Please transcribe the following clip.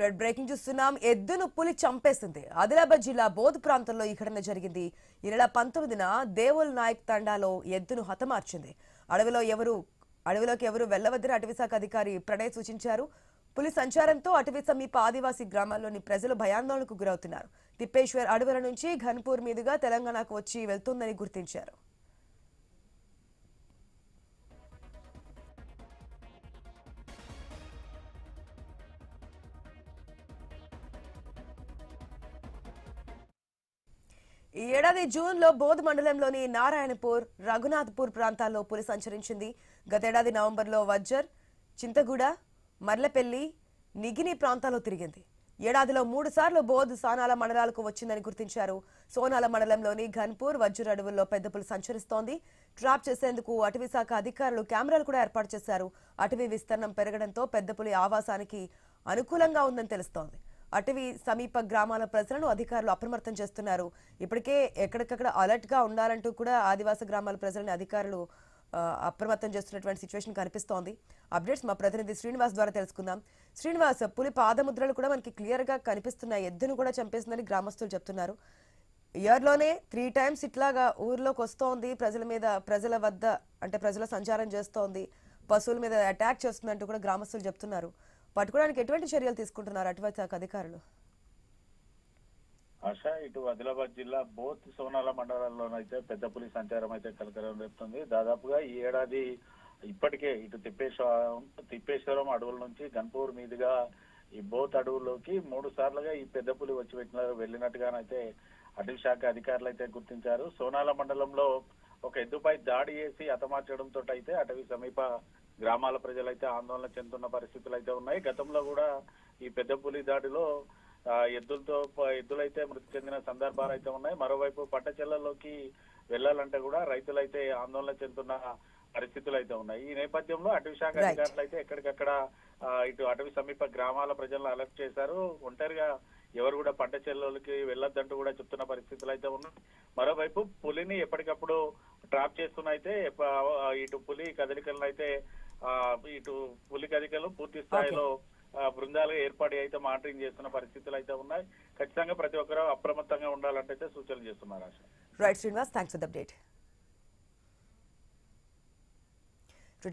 Red breaking చూస్తున్నాం. ఎద్దును పులి చంపేసింది. ఆదిలాబాద్ జిల్లా బోధ్ ప్రాంతంలో ఈ ఘటన జరిగింది. ఈ నెల 19న దేవుల్ నాయక్ తండాలో ఎద్దును హతమార్చింది. అడవిలోకి ఎవరు వెళ్లవద్దని అటవీశాఖ అధికారి ప్రణయ్ సూచించారు. పులి సంచారంతో అటవీ సమీప ఆదివాసీ గ్రామాల్లోని ప్రజలు భయాందోళనకు గురవుతున్నారు. తిప్పేశ్వర్ అడవుల నుంచి ఘన్పూర్ మీదుగా తెలంగాణకు వచ్చి వెళ్తుందని గుర్తించారు. ఈ ఏడాది జూన్లో బోధ్ మండలంలోని నారాయణపూర్, రఘునాథ్పూర్ ప్రాంతాల్లో పులి సంచరించింది. గతేడాది నవంబర్లో వజ్జర్, చింతగూడ, మర్లపెల్లి, నిగిని ప్రాంతాల్లో తిరిగింది. ఏడాదిలో 3 సార్లు బోధ్, సోనాల మండలాలకు వచ్చిందని గుర్తించారు. సోనాల మండలంలోని ఘన్పూర్, వజ్జర్ అడవుల్లో పెద్ద పులి సంచరిస్తోంది. ట్రాప్ చేసేందుకు అటవీశాఖ అధికారులు కెమెరాలు కూడా ఏర్పాటు చేశారు. అటవీ విస్తీర్ణం పెరగడంతో పెద్ద పులి ఆవాసానికి అనుకూలంగా ఉందని తెలుస్తోంది. అటవీ సమీప గ్రామాల ప్రజలను అధికారులు అప్రమత్తం చేస్తున్నారు. ఇప్పటికే ఎక్కడికక్కడ అలర్ట్ గా ఉండాలంటూ కూడా ఆదివాసీ గ్రామాల ప్రజలని అధికారులు అప్రమత్తం చేస్తున్నటువంటి సిచ్యువేషన్ కనిపిస్తోంది. అప్డేట్స్ మా ప్రతినిధి శ్రీనివాస్ ద్వారా తెలుసుకుందాం. శ్రీనివాస్, పులి పాదముద్రలు కూడా మనకి క్లియర్ గా కనిపిస్తున్నాయి. ఎద్దును కూడా చంపేసిందని గ్రామస్తులు చెప్తున్నారు. ఇయర్ లోనే 3 times ఇట్లాగా ఊర్లోకి వస్తోంది, ప్రజల వద్ద అంటే ప్రజల సంచారం చేస్తోంది, పశువుల మీద అటాక్ చేస్తుందంటూ కూడా గ్రామస్తులు చెప్తున్నారు. పట్టుకోవడానికి ఎటువంటి చర్యలు తీసుకుంటున్నారు అటవీ శాఖ అధికారులు? ఆశ, ఇటు ఆదిలాబాద్ జిల్లా బోత్, సోనాల మండలాల్లోనైతే పెద్ద పులి సంచారం అయితే కలకలం రేపుతుంది. దాదాపుగా ఈ ఏడాది ఇప్పటికే ఇటు తిప్పేశ్వరం అడవుల నుంచి గన్పూర్ మీదుగా ఈ బోత్ అడవుల్లోకి 3 సార్లుగా ఈ పెద్ద పులి వచ్చి వెళ్ళినట్టుగానైతే అటవీ శాఖ అధికారులు అయితే గుర్తించారు. సోనాల మండలంలో ఒక ఎద్దుపై దాడి చేసి హతమార్చడంతో అయితే అటవీ సమీప గ్రామాల ప్రజలైతే ఆందోళన చెందుతున్న పరిస్థితులు అయితే ఉన్నాయి. గతంలో కూడా ఈ పెద్ద పులి దాడిలో ఎద్దులైతే మృతి చెందిన సందర్భాలు అయితే ఉన్నాయి. మరోవైపు పట్టచెర్లలోకి వెళ్లాలంటే కూడా రైతులైతే ఆందోళన చెందుతున్న పరిస్థితులు అయితే ఉన్నాయి. ఈ నేపథ్యంలో అటవీ శాఖ అధికారులు అయితే ఎక్కడికక్కడ ఇటు అటవీ సమీప గ్రామాల ప్రజలను అలర్ట్ చేశారు. ఒంటరిగా ఎవరు కూడా పట్టచెర్లలోకి వెళ్లొద్దంటూ కూడా చెప్తున్న పరిస్థితులు అయితే ఉన్నాయి. మరోవైపు పులిని ఎప్పటికప్పుడు ట్రాప్ చేస్తున్నైతే ఇటు పులి కదలికలను అయితే పూర్తి స్థాయిలో బృందాలు ఏర్పాటు అయితే మానిటరింగ్ చేస్తున్న పరిస్థితులు అయితే ఉన్నాయి. ఖచ్చితంగా ప్రతి ఒక్కరూ అప్రమత్తంగా ఉండాలంటే సూచనలు చేస్తున్నారు. Right Srinivas, thanks for the update.